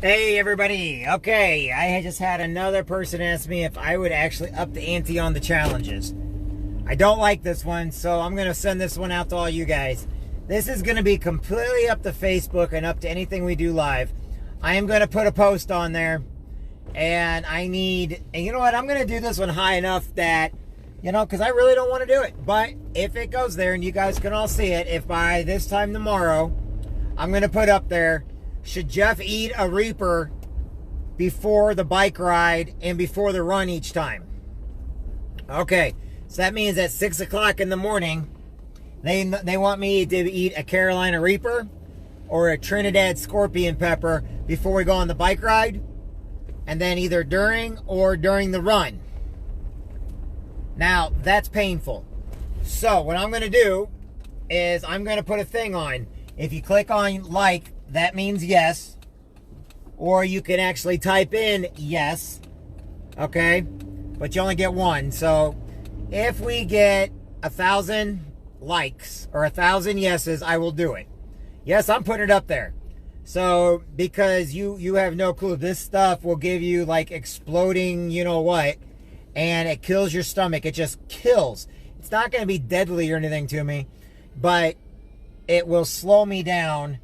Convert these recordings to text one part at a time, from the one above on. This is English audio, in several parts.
Hey everybody, okay, I just had another person ask me if I would actually up the ante on the challenges. I don't like this one, so I'm going to send this one out to all you guys. This is going to be completely up to Facebook and up to anything we do live. I am going to put a post on there, and and you know what, I'm going to do this one high enough that, because I really don't want to do it. But if it goes there and you guys can all see it, if by this time tomorrow, I'm going to put up there, should Jeff eat a Reaper before the bike ride and before the run each time? Okay, so that means at 6 o'clock in the morning, they want me to eat a Carolina Reaper or a Trinidad Scorpion Pepper before we go on the bike ride, and then either during or during the run. Now, that's painful. So what I'm going to do is I'm going to put a thing on. If you click on like, that means yes. Or you can actually type in yes. Okay? But you only get one. So if we get 1,000 likes or 1,000 yeses, I will do it. Yes, I'm putting it up there. So because you have no clue, this stuff will give you like exploding you know what, and it kills your stomach. It just kills. It's not going to be deadly or anything to me, but it will slow me down.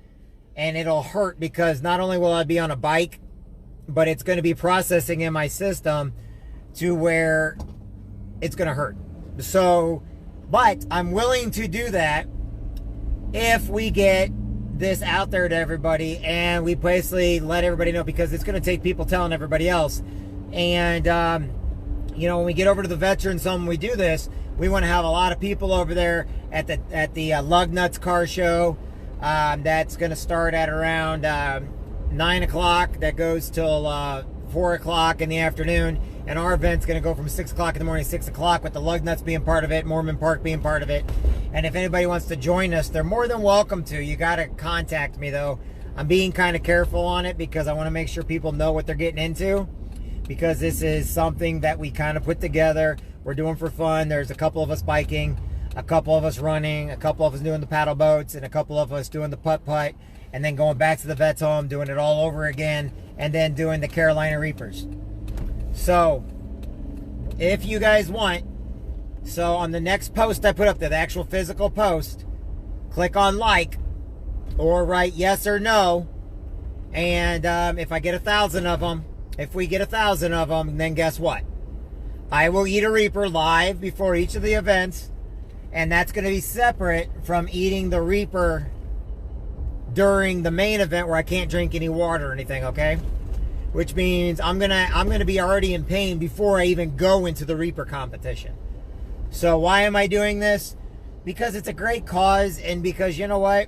And it'll hurt because not only will I be on a bike, but it's going to be processing in my system to where it's going to hurt. So, but I'm willing to do that if we get this out there to everybody and we basically let everybody know, because it's going to take people telling everybody else. And, when we get over to the Veterans Home, we do this, we want to have a lot of people over there at the Lug Nuts car show. That's going to start at around 9 o'clock. That goes till 4 o'clock in the afternoon. And our event's going to go from 6 o'clock in the morning to 6 o'clock, with the Lug Nuts being part of it, Mormon Park being part of it. And if anybody wants to join us, they're more than welcome to. You got to contact me, though. I'm being kind of careful on it because I want to make sure people know what they're getting into, because this is something that we kind of put together. We're doing for fun. There's a couple of us biking, a couple of us running, a couple of us doing the paddle boats, and a couple of us doing the putt-putt, and then going back to the vet's home, doing it all over again, and then doing the Carolina Reapers. So, if you guys want, so on the next post I put up there, the actual physical post, click on like, or write yes or no, and if I get 1,000 of them, if we get 1,000 of them, then guess what? I will eat a Reaper live before each of the events. And that's going to be separate from eating the Reaper during the main event where I can't drink any water or anything, okay? Which means I'm gonna be already in pain before I even go into the Reaper competition. So why am I doing this? Because it's a great cause, and because you know what?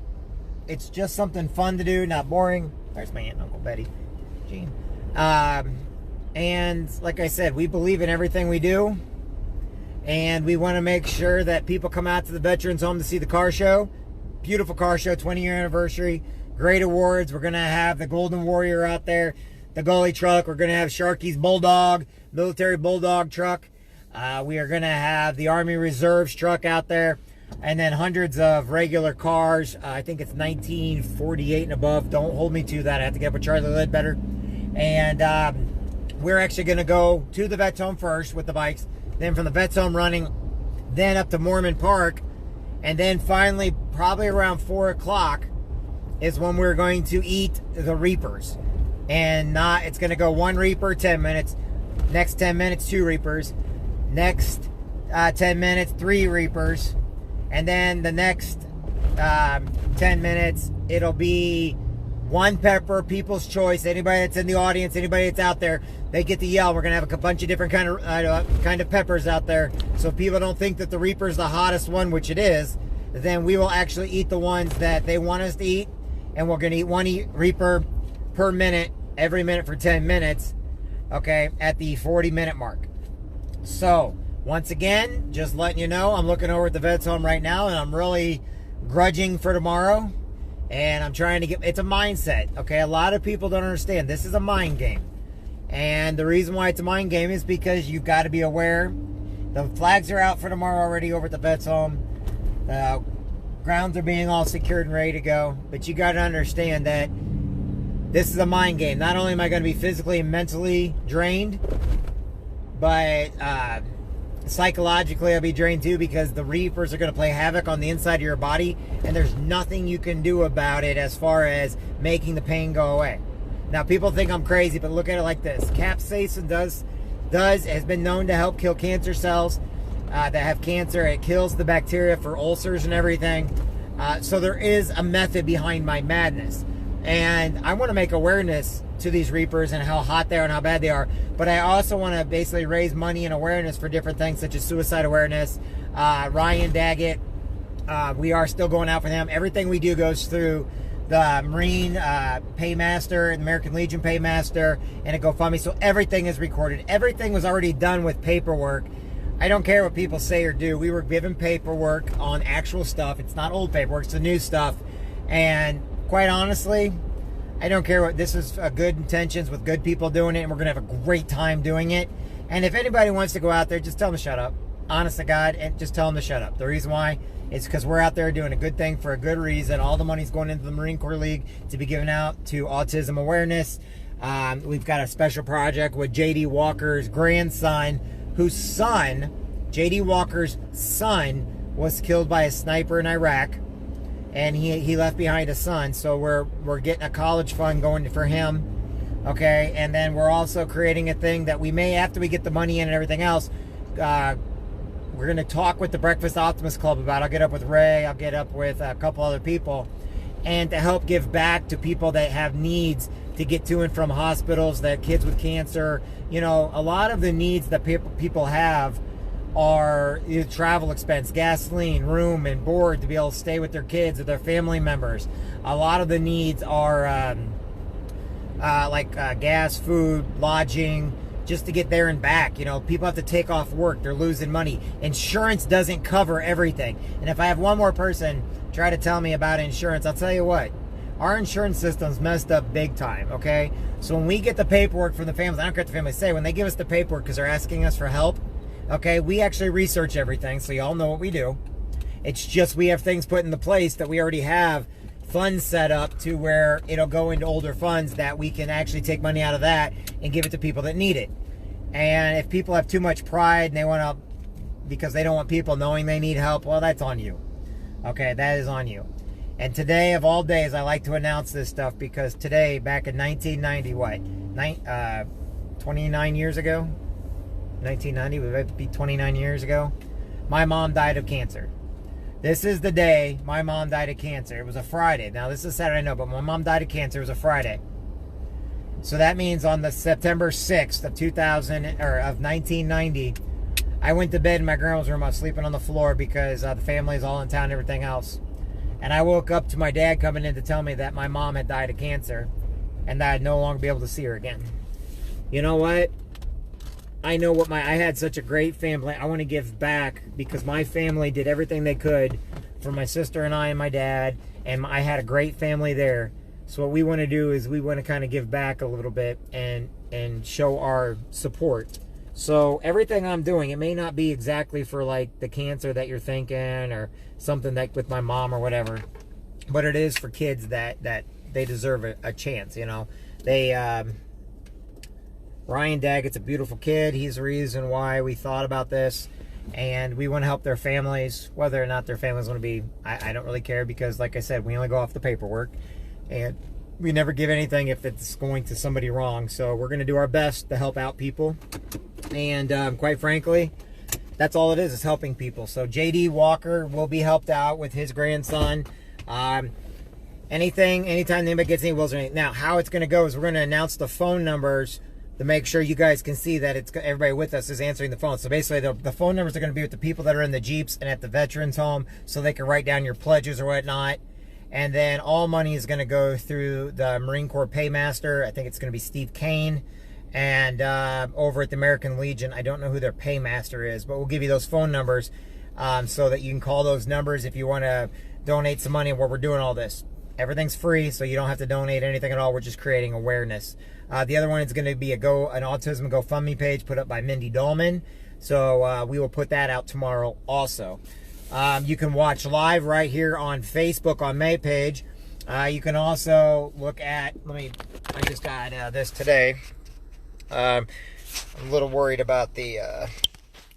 It's just something fun to do, not boring. There's my aunt and Uncle Betty. Gene. And like I said, we believe in everything we do. And we want to make sure that people come out to the Veterans Home to see the car show. Beautiful car show, 20-year anniversary. Great awards. We're going to have the Golden Warrior out there, the Gully truck. We're going to have Sharky's Bulldog, military Bulldog truck. We are going to have the Army Reserves truck out there. And then hundreds of regular cars. I think it's 1948 and above. Don't hold me to that. I have to get up with Charlie Ledbetter. And we're actually going to go to the Vets Home first with the bikes. Then from the Vets Home running, then up to Mormon Park, and then finally, probably around 4 o'clock, is when we're going to eat the Reapers. And it's going to go 1 Reaper, 10 minutes. Next 10 minutes, 2 Reapers. Next 10 minutes, 3 Reapers. And then the next 10 minutes, it'll be 1 pepper, people's choice. Anybody that's in the audience, anybody that's out there, they get to yell. We're going to have a bunch of different kind of peppers out there. So if people don't think that the Reaper is the hottest one, which it is, then we will actually eat the ones that they want us to eat. And we're going to eat 1 Reaper per minute, every minute for 10 minutes, okay, at the 40-minute mark. So, once again, just letting you know, I'm looking over at the Vets Home right now, and I'm really grudging for tomorrow. And I'm trying to it's a mindset, okay? A lot of people don't understand. This is a mind game. And the reason why it's a mind game is because you've got to be aware. The flags are out for tomorrow already over at the Vets Home. The grounds are being all secured and ready to go. But you got to understand that this is a mind game. Not only am I going to be physically and mentally drained, but psychologically I'll be drained too, because the reapers are going to play havoc on the inside of your body, and there's nothing you can do about it as far as making the pain go away. Now, people think I'm crazy, but look at it like this. Capsaicin has been known to help kill cancer cells that have cancer. It kills the bacteria for ulcers and everything. So there is a method behind my madness. And I want to make awareness to these reapers and how hot they are and how bad they are. But I also want to basically raise money and awareness for different things, such as suicide awareness. Ryan Daggett, we are still going out for them. Everything we do goes through the Marine Paymaster, the American Legion Paymaster, and a GoFundMe. So everything is recorded. Everything was already done with paperwork. I don't care what people say or do. We were given paperwork on actual stuff. It's not old paperwork, it's the new stuff. And quite honestly, I don't care what, this is good intentions with good people doing it, and we're going to have a great time doing it. And if anybody wants to go out there, just tell them to shut up. Honest to God, and just tell them to shut up. The reason why is because we're out there doing a good thing for a good reason. All the money's going into the Marine Corps League to be given out to autism awareness. We've got a special project with J.D. Walker's grandson, whose son, J.D. Walker's son, was killed by a sniper in Iraq. And he left behind a son, so we're getting a college fund going for him, okay? And then we're also creating a thing that we may, after we get the money in and everything else, we're going to talk with the Breakfast Optimist Club about. I'll get up with Ray, I'll get up with a couple other people, and to help give back to people that have needs to get to and from hospitals, that kids with cancer. You know, a lot of the needs that people have are travel expense, gasoline, room, and board to be able to stay with their kids or their family members. A lot of the needs are like gas, food, lodging, just to get there and back. You know, people have to take off work. They're losing money. Insurance doesn't cover everything. And if I have one more person try to tell me about insurance, I'll tell you what, our insurance system's messed up big time, okay? So when we get the paperwork from the families, I don't care what the families say, when they give us the paperwork because they're asking us for help, okay, we actually research everything, so y'all know what we do. It's just we have things put into place that we already have funds set up to where it'll go into older funds that we can actually take money out of that and give it to people that need it. And if people have too much pride and they want to, because they don't want people knowing they need help, well, that's on you. Okay, that is on you. And today of all days, I like to announce this stuff because today, back in 1990, 29 years ago, 1990 would be 29 years ago, my mom died of cancer. This is the day my mom died of cancer. It was a Friday. Now, this is Saturday, I know, but my mom died of cancer. It was a Friday. So that means on the September 6th of 1990, I went to bed in my grandma's room. I was sleeping on the floor because the family is all in town and everything else. And I woke up to my dad coming in to tell me that my mom had died of cancer and that I'd no longer be able to see her again. You know what? I know what I had such a great family. I want to give back because my family did everything they could for my sister and I and my dad, and I had a great family there. So what we want to do is we want to kind of give back a little bit and show our support. So everything I'm doing, it may not be exactly for like the cancer that you're thinking or something like with my mom or whatever, but it is for kids that they deserve a chance, you know. Ryan Daggett's a beautiful kid. He's the reason why we thought about this. And we want to help their families. Whether or not their families want to be, I don't really care because, like I said, we only go off the paperwork. And we never give anything if it's going to somebody wrong. So we're going to do our best to help out people. And quite frankly, that's all it is helping people. So J.D. Walker will be helped out with his grandson. Anytime anybody gets any wills or anything. Now, how it's going to go is we're going to announce the phone numbers to make sure you guys can see that it's everybody with us is answering the phone. So basically, the phone numbers are going to be with the people that are in the Jeeps and at the Veterans Home, so they can write down your pledges or whatnot. And then all money is going to go through the Marine Corps Paymaster. I think it's going to be Steve Kane. And over at the American Legion, I don't know who their Paymaster is, but we'll give you those phone numbers so that you can call those numbers if you want to donate some money where we're doing all this. Everything's free, so you don't have to donate anything at all. We're just creating awareness. The other one is going to be an autism GoFundMe page put up by Mindy Dahlman. So we will put that out tomorrow also. You can watch live right here on Facebook on May page. You can also look at, let me I just got this today. I'm a little worried about the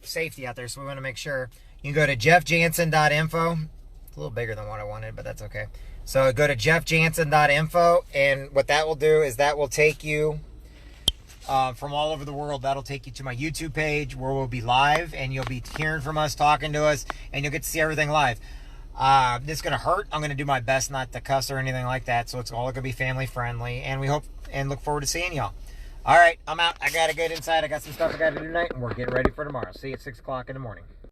safety out there, so we want to make sure. You can go to JEFFJANSEN.INFO. It's a little bigger than what I wanted, but that's okay. So go to JEFFJANSEN.INFO, and what that will do is that will take you from all over the world. That'll take you to my YouTube page where we'll be live, and you'll be hearing from us, talking to us, and you'll get to see everything live. This is going to hurt. I'm going to do my best not to cuss or anything like that, so it's all going to be family friendly, and we hope and look forward to seeing y'all. All right, I'm out. I got to get inside. I got some stuff I got to do tonight, and we're getting ready for tomorrow. See you at 6 o'clock in the morning.